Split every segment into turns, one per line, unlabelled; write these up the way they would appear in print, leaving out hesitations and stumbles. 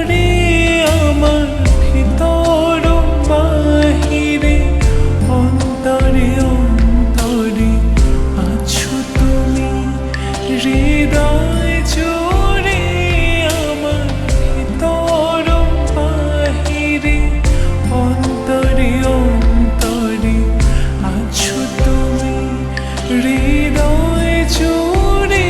জুড়ে আমার ভিতর বাহিরে অন্তরে অন্তরে আছো তুমি হৃদয় জুড়ে আমার ভিতর বাহিরে অন্তরে অন্তরে আছো তুমি হৃদয় জুড়ে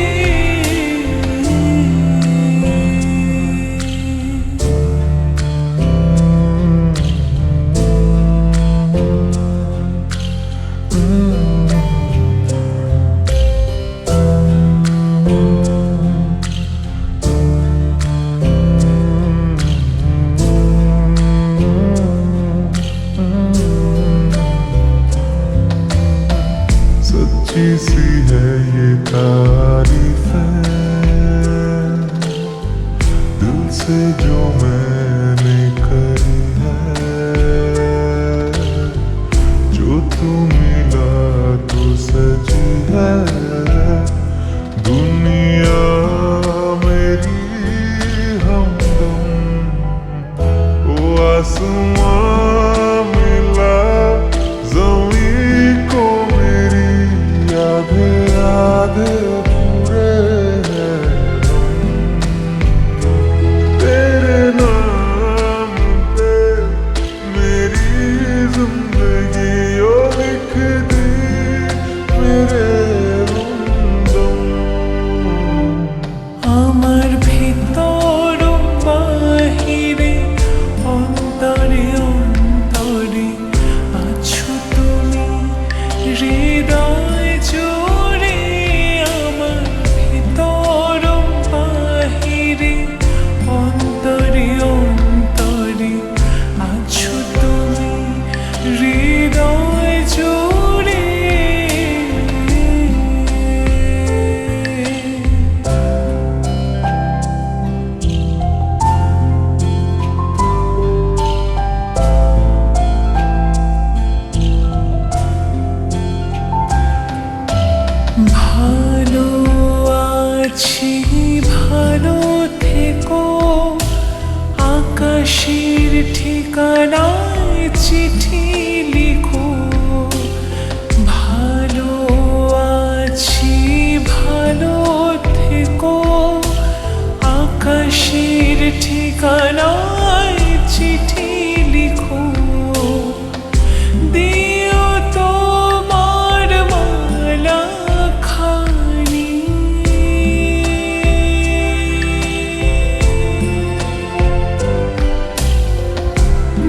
सच्ची सी है ये तारीफ है दिल से जो मैंने करी है जो तू मिला तो सजी है दुनिया मेरी हमदम ओ आसमां मिला ज़मीं को मेरी आधे आधे पूरे हैं तेरे नाम पे मेरी जिंदगी ओ लिख दी मेरे हमदम
আমার ভিতর বাহিরে অন্তরে অন্তরে আছো তুমি হৃদয় জুড়ে আমার ভিতর বাহিরে অন্তরে অন্তরে আছো তুমি হৃদয় জুড়ে ভালো আছি ভালো থেকো আকাশের ঠিকানায় চিঠি লিখো ভালো আছি ভালো থেকো আকাশের ঠিকানায় চিঠি লিখো দিও তোমার মালা খানি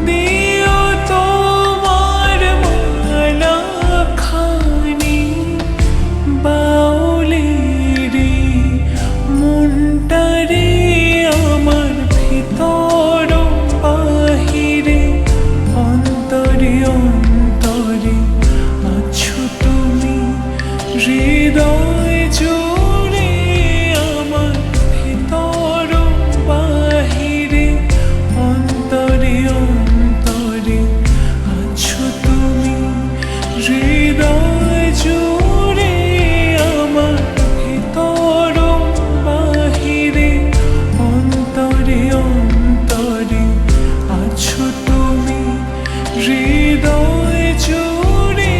দিও তোমার মালা খানি বাউলেরি মনটারে আমার ভিতর বাহিরে অন্তরে অন্তরে আছো তুমি হৃদয় জুড়ে আমার ভিতর বাহিরে অন্তরে অন্তরে আছো তুমি হৃদয় জুড়ে আমার ভিতর বাহিরে অন্তরে অন্তরে আছো তুমি হৃদয় জুড়ে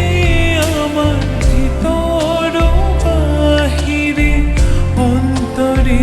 আমার ভিতর বাহিরে অন্তরে